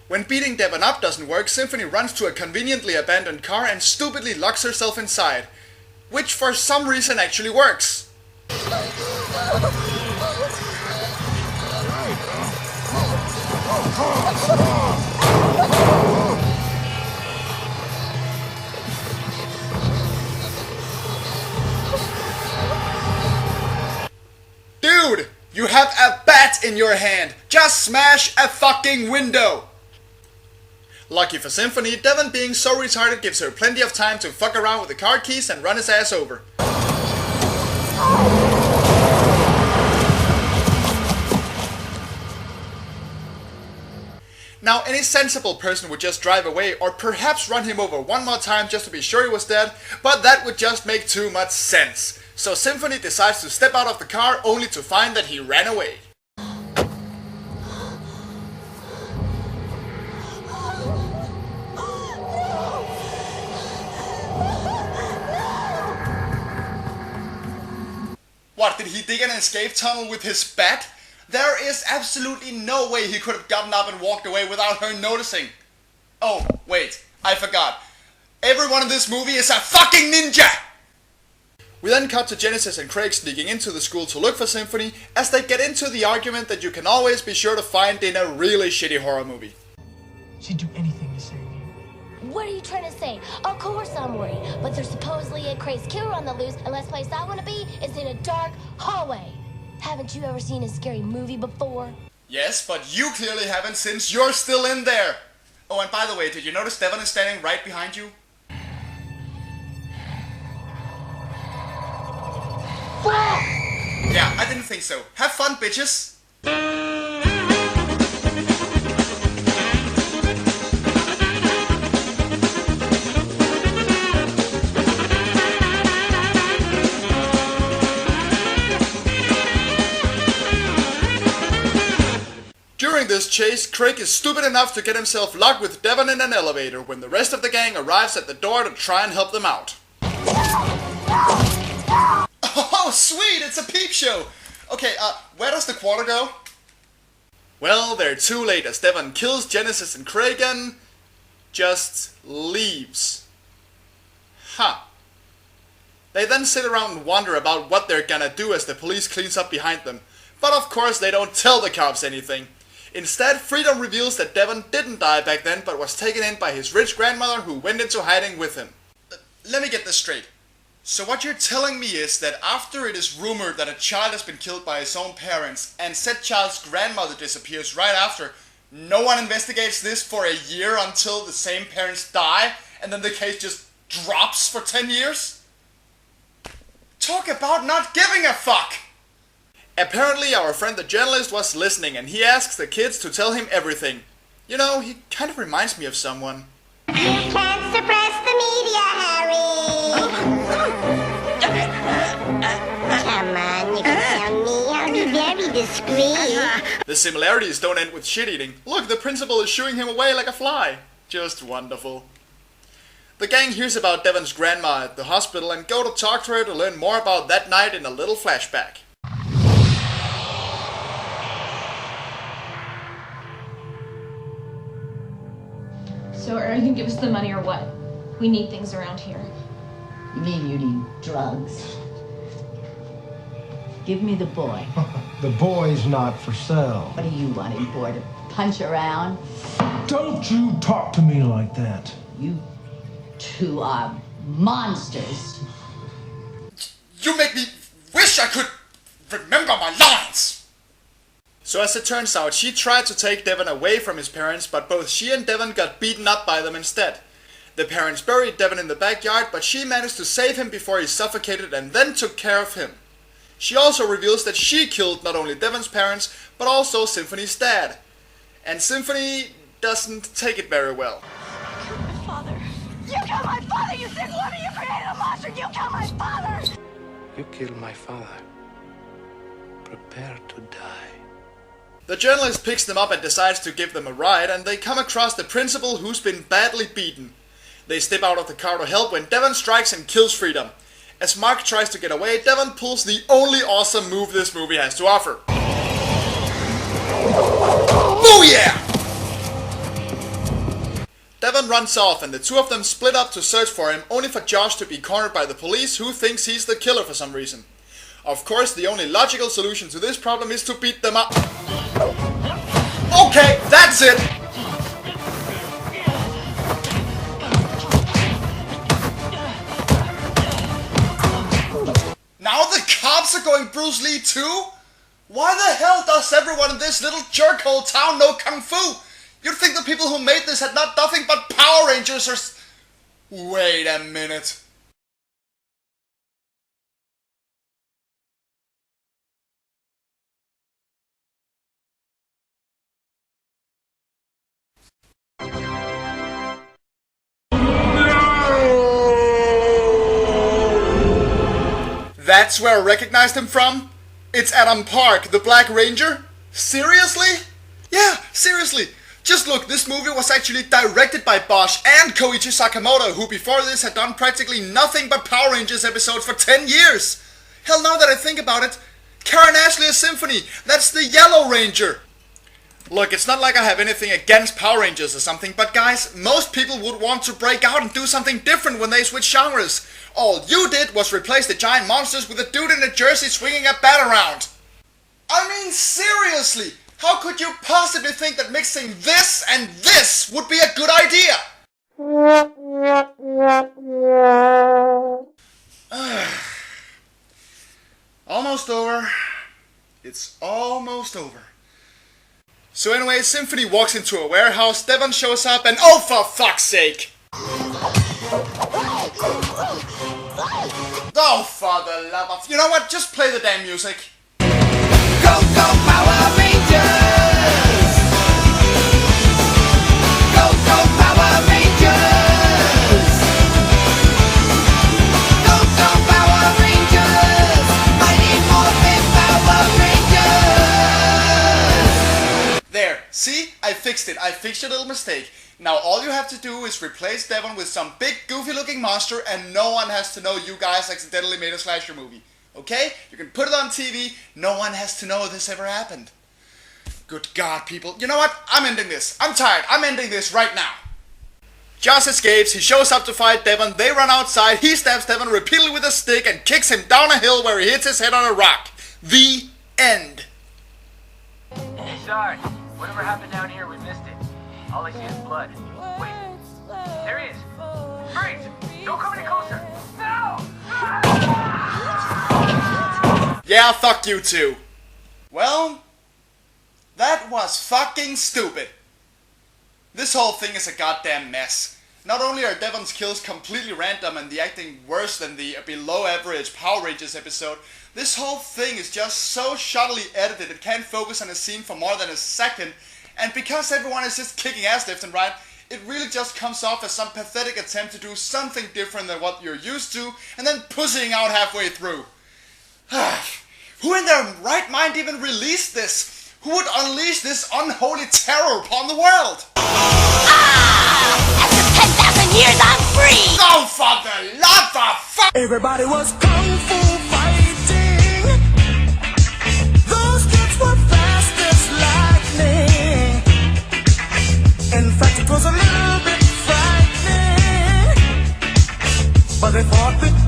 When beating Devon up doesn't work, Symphony runs to a conveniently abandoned car and stupidly locks herself inside, which for some reason actually works. Dude, you have a bat in your hand. Just smash a fucking window. Lucky for Symphony, Devon being so retarded gives her plenty of time to fuck around with the car keys and run his ass over. Now, any sensible person would just drive away or perhaps run him over one more time just to be sure he was dead, but that would just make too much sense. So Symphony decides to step out of the car only to find that he ran away. What, did he dig an escape tunnel with his bat? There is absolutely no way he could have gotten up and walked away without her noticing. Oh, wait, I forgot. Everyone in this movie is a fucking ninja! We then cut to Genesis and Craig sneaking into the school to look for Symphony as they get into the argument that you can always be sure to find in a really shitty horror movie. She'd do anything to save you. What are you trying to say? Of course I'm worried, but there's supposedly a crazed killer on the loose, and last place I want to be is in a dark hallway. Haven't you ever seen a scary movie before? Yes, but you clearly haven't since you're still in there. Oh, and by the way, did you notice Devon is standing right behind you? Yeah, I didn't think so. Have fun, bitches! During this chase, Craig is stupid enough to get himself locked with Devon in an elevator when the rest of the gang arrives at the door to try and help them out. Oh, sweet! It's a peep show! Okay, where does the quarter go? Well, they're too late as Devon kills Genesis and Craig and just leaves. Huh. They then sit around and wonder about what they're gonna do as the police cleans up behind them. But of course they don't tell the cops anything. Instead, Freedom reveals that Devon didn't die back then but was taken in by his rich grandmother who went into hiding with him. Let me get this straight. So what you're telling me is that after it is rumored that a child has been killed by his own parents and said child's grandmother disappears right after, no one investigates this for a year until the same parents die and then the case just drops for 10 years? Talk about not giving a fuck! Apparently our friend the journalist was listening and he asks the kids to tell him everything. You know, he kind of reminds me of someone. You can't suppress the media, Harry. Come on, you can tell me. I'll be very discreet. The similarities don't end with shit-eating. Look, the principal is shooing him away like a fly. Just wonderful. The gang hears about Devon's grandma at the hospital and go to talk to her to learn more about that night in a little flashback. So are you gonna give us the money or what? We need things around here. You mean you need drugs? Give me the boy. The boy's not for sale. What do you want him for, to punch around? Don't you talk to me like that. You two are monsters. You make me wish I could remember my lines! So as it turns out, she tried to take Devon away from his parents, but both she and Devon got beaten up by them instead. The parents buried Devon in the backyard, but she managed to save him before he suffocated and then took care of him. She also reveals that she killed not only Devon's parents, but also Symphony's dad. And Symphony doesn't take it very well. You killed my father. You killed my father, you sick woman! You created a monster! You killed my father! You killed my father. Prepare to die. The journalist picks them up and decides to give them a ride, and they come across the principal who's been badly beaten. They step out of the car to help when Devon strikes and kills Freedom. As Mark tries to get away, Devon pulls the only awesome move this movie has to offer. Booyah! Devon runs off and the two of them split up to search for him, only for Josh to be cornered by the police, who thinks he's the killer for some reason. Of course, the only logical solution to this problem is to beat them up. Okay, that's it! Now the cops are going Bruce Lee too? Why the hell does everyone in this little jerkhole town know Kung Fu? You'd think the people who made this had not nothing but Power Rangers or Wait a minute. That's where I recognized him from? It's Adam Park, the Black Ranger? Seriously? Yeah, seriously. Just look, this movie was actually directed by Bosch and Koichi Sakamoto, who before this had done practically nothing but Power Rangers episodes for 10 years. Hell, now that I think about it, Karen Ashley's Symphony, that's the Yellow Ranger. Look, it's not like I have anything against Power Rangers or something, but guys, most people would want to break out and do something different when they switch genres. All you did was replace the giant monsters with a dude in a jersey swinging a bat around. I mean, seriously, how could you possibly think that mixing this and this would be a good idea? Almost over. It's almost over. So anyway, Symphony walks into a warehouse, Devon shows up, and oh, for fuck's sake! Oh, for the love of... You know what? Just play the damn music. Go, go, Power Rangers! Go, go, Power Rangers! Go, go, Power Rangers! Mighty Morphin Power Rangers! There. See? I fixed it. I fixed your little mistake. Now all you have to do is replace Devon with some big goofy looking monster and no one has to know you guys accidentally made a slasher movie. Okay? You can put it on TV, no one has to know this ever happened. Good God, people. You know what? I'm ending this. I'm tired. I'm ending this right now. Josh escapes, he shows up to fight Devon, they run outside, he stabs Devon repeatedly with a stick and kicks him down a hill where he hits his head on a rock. The end. Sorry, whatever happened down here, we missed it. All I see is blood. Wait, there he is. Freeze! Don't come any closer. No! Yeah, fuck you too. Well, that was fucking stupid. This whole thing is a goddamn mess. Not only are Devon's kills completely random and the acting worse than the below average Power Rangers episode, this whole thing is just so shoddily edited it can't focus on a scene for more than a second, and because everyone is just kicking ass left and right, it really just comes off as some pathetic attempt to do something different than what you're used to, and then pussying out halfway through. Who in their right mind even released this? Who would unleash this unholy terror upon the world? After 10,000 years, I'm free! Oh, for the love of fuck! Everybody was kung fu fighting. Those kids were fast as lightning. In fact, it was a little bit frightening. But they fought with